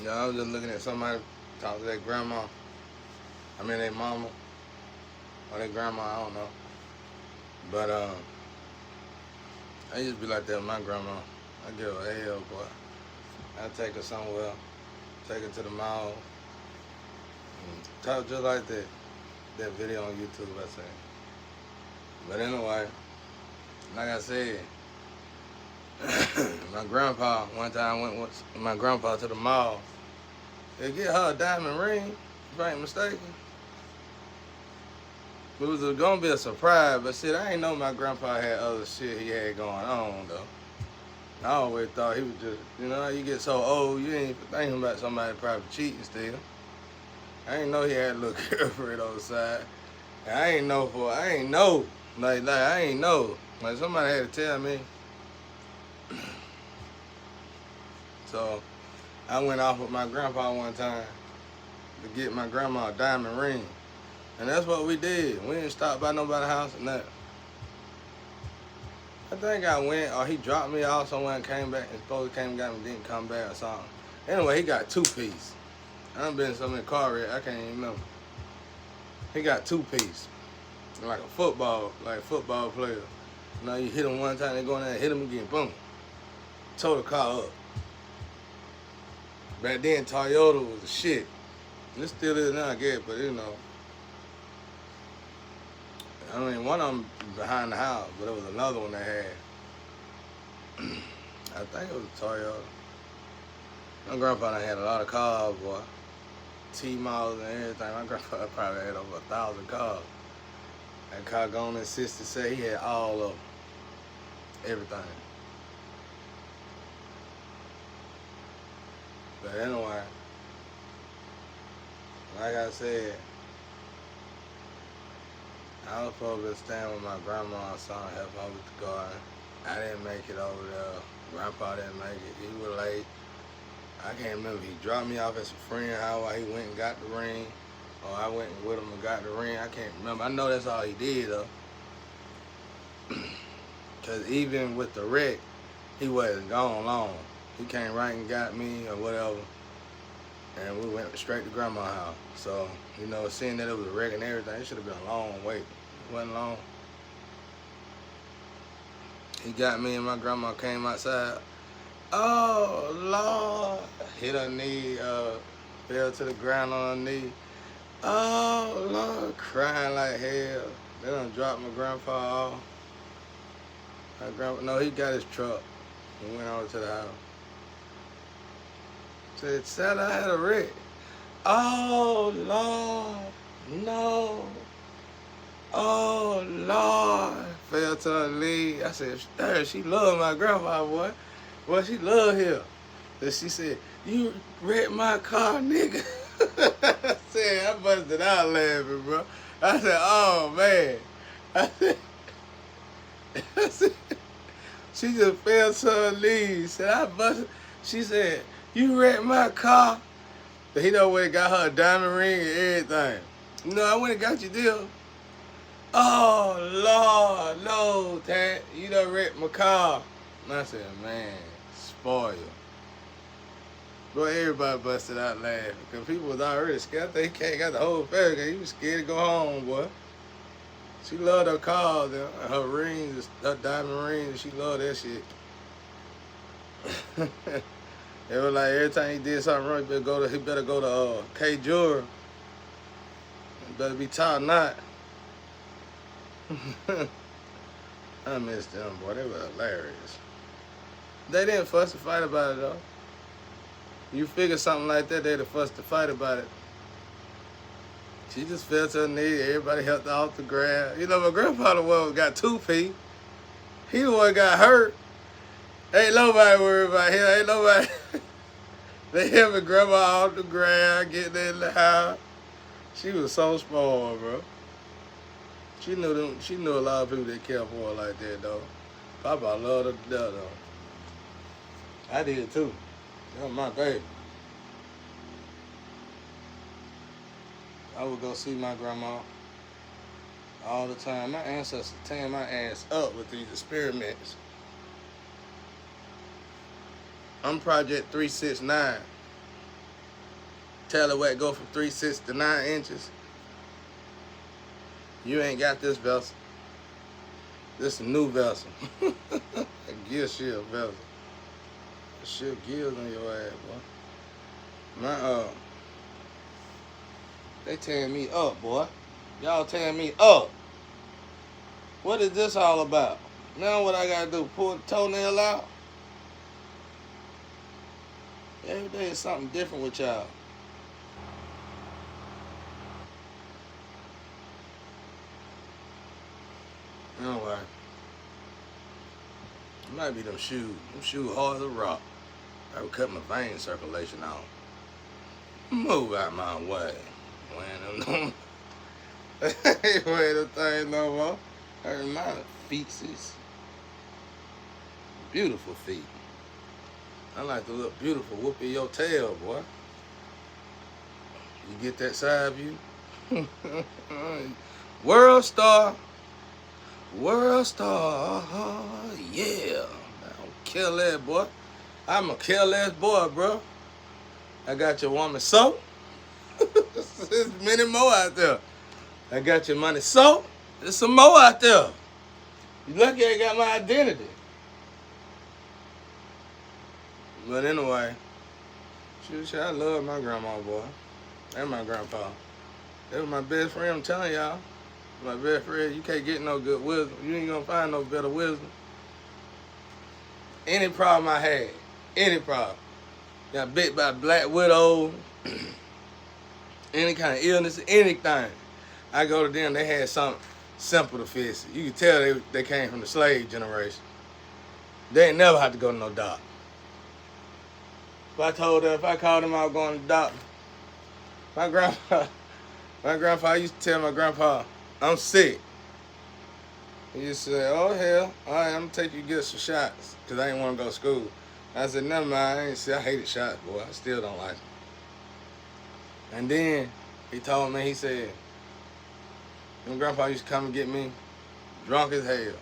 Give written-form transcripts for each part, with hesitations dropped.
You know, I was just looking at somebody talk to their grandma. I mean, their mama or their grandma. I don't know. But I used to be like that with my grandma. I give her hell, boy. I take her somewhere, take her to the mall, and talk just like that. That video on YouTube, I say. But anyway, like I said, my grandpa, one time I went with my grandpa to the mall. They get her a diamond ring, if I ain't mistaken. It was gonna be a surprise, but shit, I ain't know my grandpa had other shit he had going on, though. I always thought he was just, you know, you get so old, you ain't even thinking about somebody probably cheating still. I ain't know he had a little girlfriend on the side. And I ain't know, I ain't know. Like, somebody had to tell me. So, I went off with my grandpa one time to get my grandma a diamond ring. And that's what we did. We didn't stop by nobody's house or nothing. I think I went, or he dropped me off somewhere and came back, and supposed to came and got me, didn't come back or something. Anyway, he got 2-piece. I done been in so many car wrecks, I can't even remember. He got 2-piece. Like a football player. You know, you hit him one time, they go in there and hit him again, boom. Tore the car up. Back then, Toyota was the shit. It still is now, I guess, but you know. I mean, one of them behind the house, but it was another one they had. I think it was a Toyota. My grandpa done had a lot of cars, boy. T-Models and everything. My grandpa probably had over 1,000 cars. That car gone in 60 he had all of them. Everything. But anyway, like I said, I was supposed to stand with my grandma and son, help her with the garden. I didn't make it over there. Grandpa didn't make it. He was late. I can't remember. He dropped me off at some friend house while he went and got the ring. Or I went with him and got the ring. I can't remember. I know that's all he did, though. Because even with the wreck, he wasn't gone long. He came right and got me or whatever. And we went straight to grandma's house. So, you know, seeing that it was a wreck and everything, it should have been a long wait. It wasn't long. He got me and my grandma came outside. Oh, Lord. Hit her knee, fell to the ground on her knee. Oh, Lord. Crying like hell. They done dropped my grandpa off. No, he got his truck and went over to the house. Said I had a wreck. Oh, Lord. No. Oh, Lord. Fell to her knee. I said, she love my grandpa, boy. Boy, she love him. Then she said, you wrecked my car, nigga. I said, I busted out laughing, bro. I said, oh, man. I said, she just fell to her knees. Said, I busted. She said, you wrecked my car. He done went and got her a diamond ring and everything. You know, I went and got you deal. Oh, Lord, no, Tat. You done wrecked my car. And I said, man, spoiled. Boy, everybody busted out laughing. Because people was already scared. I think he got the whole family. He was scared to go home, boy. She loved her cars, her rings, her diamond rings. She loved that shit. It was like every time he did something wrong, he better go to K Jewelry. He better be top knot. I miss them, boy. They were hilarious. They didn't fuss and fight about it, though. You figure something like that, they'd have fussed to fight about it. She just fell to her knee. Everybody helped her off the ground. You know, my grandpa the one got 2P. He the one got hurt. Ain't nobody worried about him. Ain't nobody. They helped my grandma off the ground, getting in the house. She was so spoiled, bro. She knew them. She knew a lot of people that cared for her like that, though. Papa loved her to death, though. I did too. That was my baby. I would go see my grandma all the time. My ancestors tearing my ass up with these experiments. I'm Project 369. Tallywhack go from 3/6 to 9 inches. You ain't got this vessel. This a new vessel. A gear shield vessel. Shit gears on your ass, boy. They tearing me up, boy. Y'all tearing me up. What is this all about? Now what I gotta do? Pull the toenail out? Every day is something different with y'all. Anyway, it might be them shoes. Them shoes hard as a rock. I would cut my vein circulation out. Move out my way. Wearing them. Ain't wearing the thing no more. I remind of feetsies. Beautiful feet. I like to look beautiful. Whooping your tail, boy. You get that side view? World star. World star. Yeah. I'll kill that, boy. I'm a kill ass boy, bro. I got your woman soap. There's many more out there. I got your money soap. There's some more out there. You lucky I got my identity. But anyway, I love my grandma, boy. And my grandpa. They was my best friend, I'm telling y'all. My best friend, you can't get no good wisdom. You ain't gonna find no better wisdom. Any problem I had, any problem. Got bit by a black widow, any kind of illness, anything. I go to them, they had something simple to fix it. You can tell they came from the slave generation. They ain't never had to go to no doctor. If I told them, if I called them, I was going to the doctor. My grandpa used to tell my grandpa, I'm sick. He used to say, oh hell, all right, I'm gonna take you to get some shots, because I didn't want to go to school. I said, never mind, I hated shots, boy. I still don't like them. And then he told me, he said, my grandpa used to come and get me drunk as hell.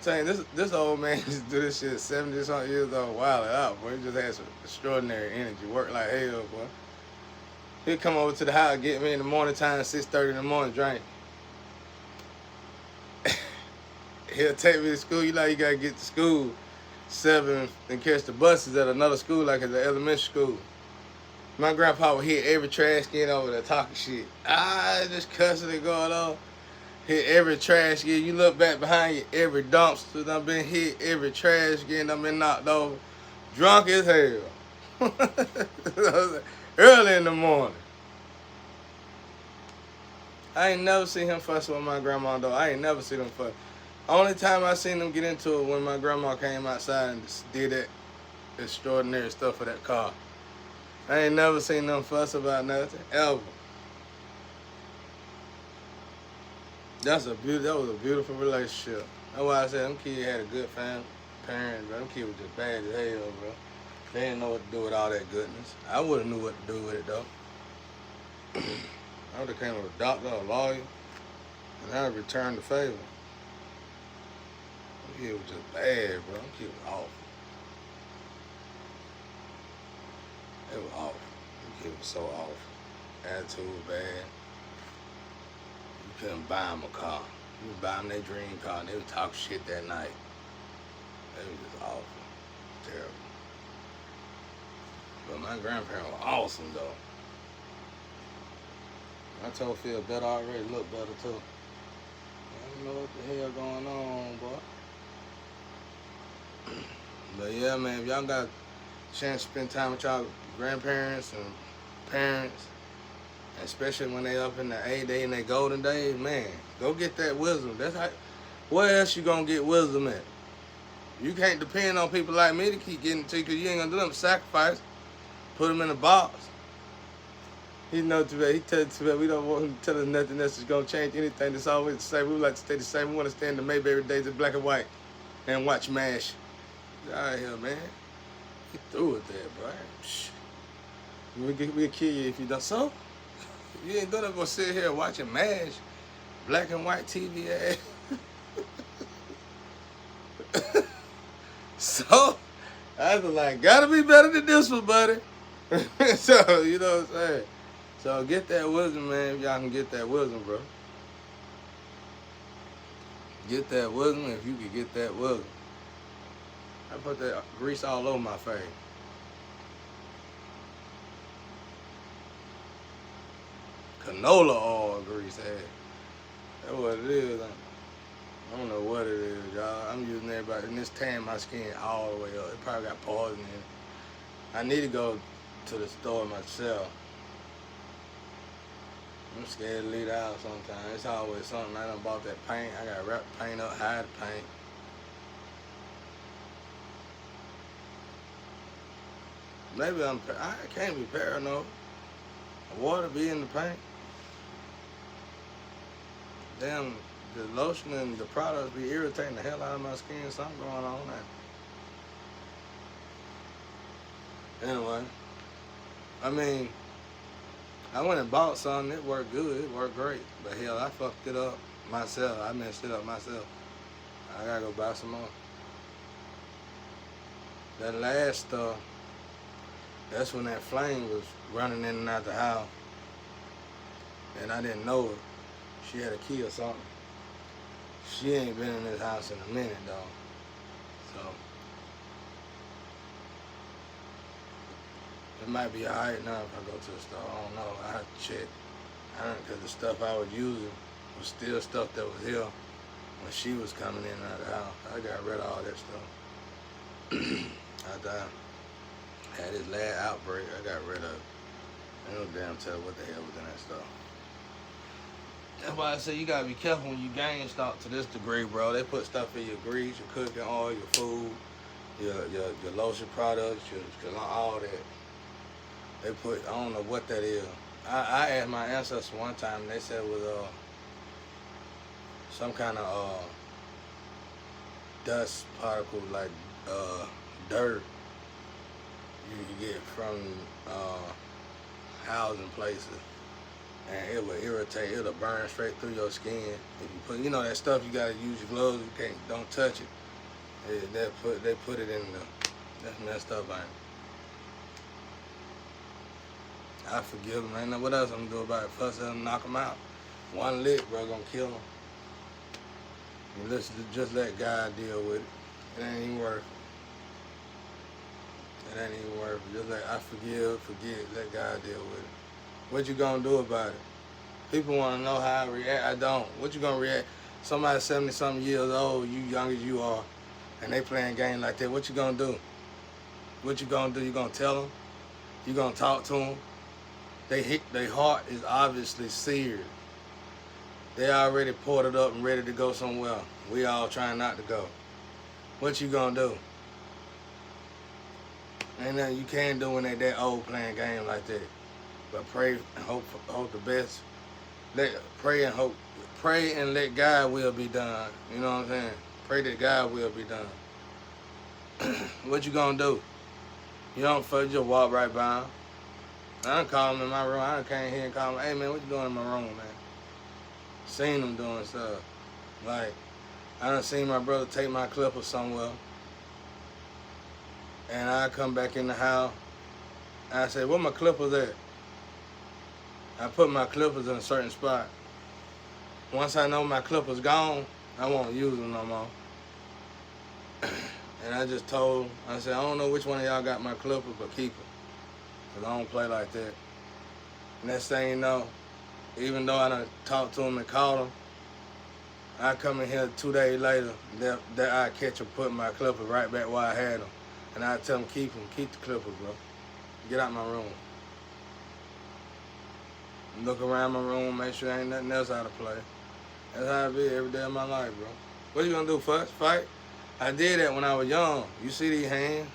Saying this old man used to do this shit at 70-something years old, wilding out, boy. He just had some extraordinary energy, worked like hell, boy. He'd come over to the house, get me in the morning time, 6:30 in the morning, drink. He'll take me to school. You know, you gotta get to school 7 and catch the buses at another school, like at the elementary school. My grandpa would hit every trash can over there talking shit. Just cussing and going on. Hit every trash can. You look back behind you, every dumpster done been hit, every trash can done been knocked over. Drunk as hell. Early in the morning. I ain't never seen him fuss with my grandma, though. I ain't never seen him fuss. Only time I seen them get into it when my grandma came outside and did that extraordinary stuff for that car. I ain't never seen them fuss about nothing, ever. That was a beautiful relationship. That's why I said them kids had a good family, parents, but them kids were just bad as hell, bro. They didn't know what to do with all that goodness. I wouldn't knew what to do with it, though. I would have came with a doctor, a lawyer, and I would return the favor. Them kids was just bad, bro. Them kids was awful. They were awful. Them kids was so awful. Attitude was bad. You couldn't buy them a car. You would buy them their dream car, and they would talk shit that night. They was just awful. Terrible. But my grandparents were awesome, though. I told Phil better already, look better, too. I don't know what the hell going on, boy. But yeah, man, if y'all got a chance to spend time with y'all grandparents and parents, especially when they up in the A-Day and their golden days, man, go get that wisdom. That's how. Where else you gonna get wisdom at? You can't depend on people like me to keep getting to you, because you ain't gonna do them sacrifice. Put them in a box. He know too bad. He tell too bad. We don't want him to tell us nothing else is gonna change anything. That's always the same. We would like to stay the same. We want to stay in the Mayberry days of black and white and watch MASH. All right, here, man. Get through with that, bro. Shh. We'll kill you if you don't. So you ain't gonna go sit here watching MASH, black and white TV ass. So I was like, gotta be better than this one, buddy. So, you know what I'm saying? So get that wisdom, man, if y'all can get that wisdom, bro. Get that wisdom if you can get that wisdom. I put that grease all over my face. Canola oil grease, hey. That's what it is. I don't know what it is, y'all. I'm using everybody, and this tan my skin all the way up. It probably got poison in it. I need to go to the store myself. I'm scared to leave the house sometimes. It's always something. I done bought that paint. I got to wrap the paint up, hide the paint. Maybe I can't be paranoid. The water be in the paint. Damn, the lotion and the products be irritating the hell out of my skin. Something going on there. Anyway, I mean, I went and bought something. It worked good. It worked great. But hell, I fucked it up myself. I messed it up myself. I gotta go buy some more. That last stuff, that's when that flame was running in and out the house. And I didn't know it. She had a key or something. She ain't been in this house in a minute, though. So, it might be alright now if I go to the store. I don't know. I have to check. Because the stuff I was using was still stuff that was here when she was coming in and out of the house. I got rid of all that stuff. After I had this last outbreak, I got rid of it. I don't damn tell what the hell was in that stuff. That's why I say you gotta be careful when you gain stock to this degree, bro. They put stuff in your grease, your cooking oil, your food, your lotion products, your all that. They put, I don't know what that is. I asked my ancestors one time, and they said it was some kind of dust particle, like dirt you get from housing places. And it will irritate, it'll burn straight through your skin. If you put, you know that stuff you gotta use your gloves, you don't touch it. They put it in that's messed up, man. I forgive them, ain't know what else I'm gonna do about it. Fuss them, knock them out. One lick, bro, gonna kill them. You listen, just let God deal with it. It ain't even worth it. It ain't even worth it. Just I forgive, forget, let God deal with it. What you gonna do about it? People wanna know how I react. I don't. What you gonna react? Somebody 70-something years old, you young as you are, and they playing games like that. What you gonna do? What you gonna do? You gonna tell them? You gonna talk to them? Their heart is obviously seared. They already ported up and ready to go somewhere. We all trying not to go. What you gonna do? Ain't nothing you can do when they that old playing game like that. But pray and hope the best. Pray and let God will be done. You know what I'm saying? Pray that God will be done. What you gonna do? You don't fuck, just walk right by him. I done call him in my room. I done came here and called him, hey man, what you doing in my room, man? Seen him doing stuff. Like, I done seen my brother take my clipper somewhere. And I come back in the house. And I say, where my clippers at? I put my clippers in a certain spot. Once I know my clippers gone, I won't use them no more. And I just told him, I said, I don't know which one of y'all got my clippers, but keep them. Because I don't play like that. Next thing you know, even though I done talked to him and called him, I come in here 2 days later, that I catch him putting my clippers right back where I had them. And I tell him, keep the clippers, bro. Get out my room. Look around my room, make sure ain't nothing else out of play. That's how it be every day of my life, bro. What you gonna do, fuss, fight? I did that when I was young. You see these hands?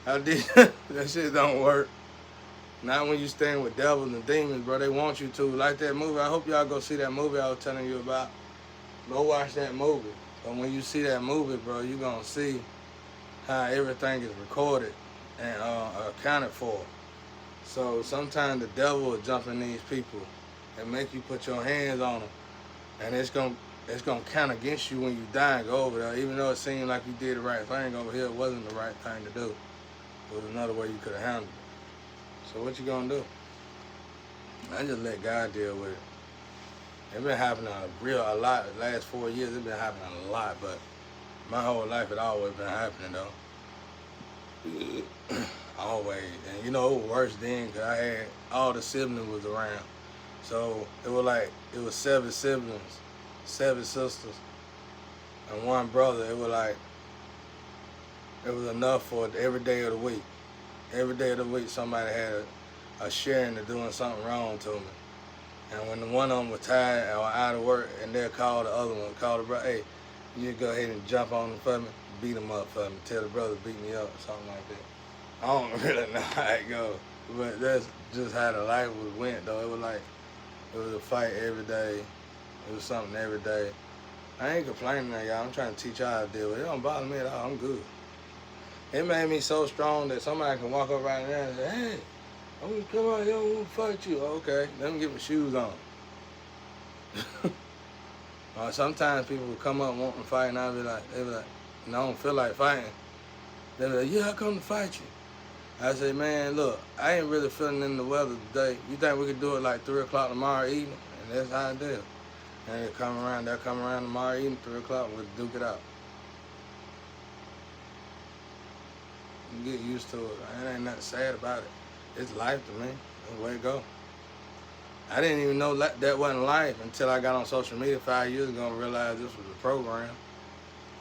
I did. That shit don't work. Not when you stand with devils and demons, bro. They want you to. Like that movie. I hope y'all go see that movie I was telling you about. Go watch that movie. But when you see that movie, bro, you gonna see how everything is recorded and accounted for. So sometimes the devil will jump in these people and make you put your hands on them, and it's gonna count against you when you die and go over there. Even though it seemed like you did the right thing over here, it wasn't the right thing to do. It was another way you could have handled it. So what you gonna do? I just let God deal with it. It been happening a lot. The last 4 years, it been happening a lot, but my whole life it always been happening though. Always. And you know, it was worse then because I had all the siblings was around. So it was 7 siblings, 7 sisters, and 1 brother. It was enough for every day of the week. Every day of the week somebody had a sharing to doing something wrong to me. And when the one of them was tired or out of work, and they'll call the other one, call the brother, hey, you go ahead and jump on him for me, beat him up for me, tell the brother beat me up, or something like that. I don't really know how it goes, but that's just how the life went though. It was a fight every day. It was something every day. I ain't complaining at y'all. I'm trying to teach y'all how to deal with it. It don't bother me at all. I'm good. It made me so strong that somebody can walk up right now and say, hey, I'm gonna come out here, I'm gonna fight you. Okay, let me get my shoes on. Sometimes people will come up wanting to fight, and they be like, I don't feel like fighting. They be like, yeah, I come to fight you. I say, man, look, I ain't really feeling in the weather today. You think we could do it like 3 o'clock tomorrow evening? And that's how I do. And they'll come around tomorrow evening, 3 o'clock, we'll duke it out. You get used to it. There ain't nothing sad about it. It's life to me. That's the way it go. I didn't even know that wasn't life until I got on social media 5 years ago and realized this was a program.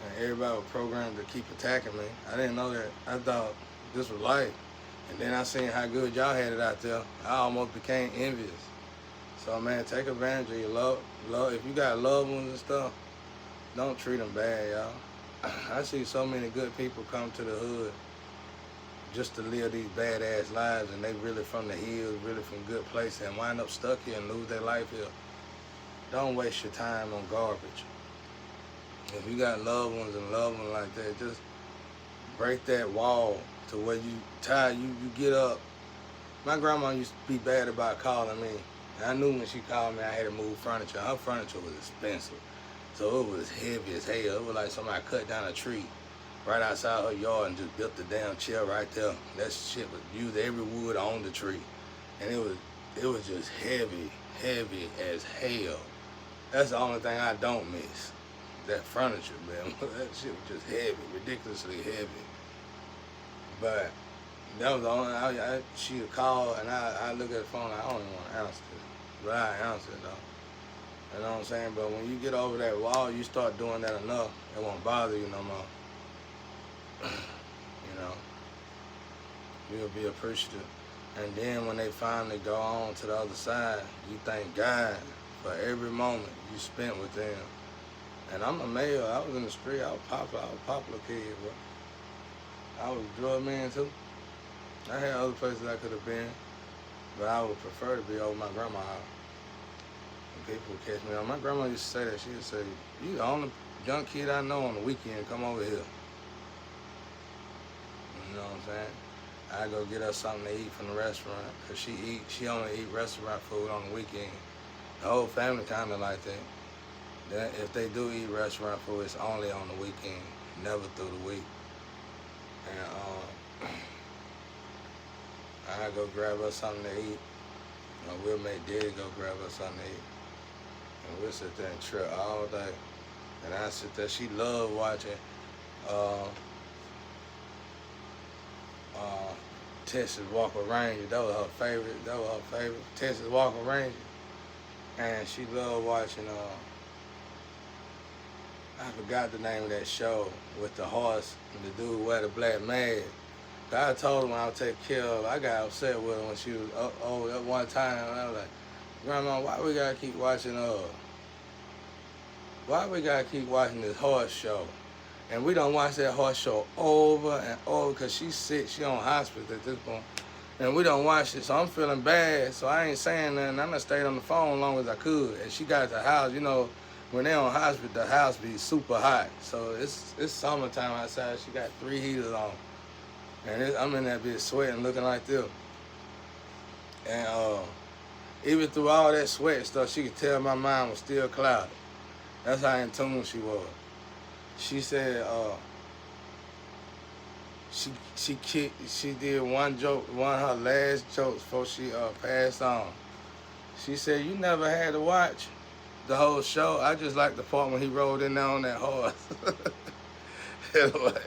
And everybody was programmed to keep attacking me. I didn't know that. I thought this was life. And then I seen how good y'all had it out there. I almost became envious. So, man, take advantage of your love. If you got loved ones and stuff, don't treat them bad, y'all. I see so many good people come to the hood just to live these badass lives, and they really from the hills, really from good places, and wind up stuck here and lose their life here. Don't waste your time on garbage. If you got loved ones like that, just break that wall to where you get up. My grandma used to be bad about calling me. And I knew when she called me, I had to move furniture. Her furniture was expensive, so it was heavy as hell. It was like somebody cut down a tree right outside her yard and just built the damn chair right there. That shit was used every wood on the tree, and it was just heavy as hell. That's the only thing I don't miss. That furniture, man. That shit was just heavy, ridiculously heavy. But that was the only. She would call, and I look at the phone. I don't even want to answer it, but I answer it though. You know what I'm saying? But when you get over that wall, you start doing that enough, it won't bother you no more. You know, you'll be appreciative. And then when they finally go on to the other side, you thank God for every moment you spent with them. And I'm a male. I was in the street. I was a popular kid, bro. I was a drug man too. I had other places I could have been, but I would prefer to be over my grandma's house. And people would catch me on. My grandma used to say that. She would say, "You the only young kid I know on the weekend come over here." You know what I'm saying? I go get her something to eat from the restaurant, cause she only eat restaurant food on the weekend. The whole family kind of like that. That if they do eat restaurant food, it's only on the weekend, never through the week. And I go grab her something to eat. Or we'll make Daddy go grab her something to eat. And we'll sit there and trip all day. And I sit there. She loved watching Texas Walker Ranger. That was her favorite. Texas Walker Ranger. And she loved watching I forgot the name of that show with the horse and the dude wear the black mask. I told her when I would take care of her, I got upset with her when she was old at one time. And I was like, Grandma, why we gotta keep watching this horse show? And we don't watch that horse show over and over because she's sick. She on hospice at this point. And we don't watch it, so I'm feeling bad. So I ain't saying nothing. I done stayed on the phone as long as I could. And she got to the house, you know, when they on hospice, the house be super hot. So it's summertime outside. She got 3 heaters on. And I'm in that bitch sweating, looking like this. And even through all that sweat and stuff, she could tell my mind was still clouded. That's how in tune she was. She said, she did one joke, one of her last jokes before she passed on. She said, "You never had to watch the whole show. I just like the part when he rode in there on that horse." Anyway.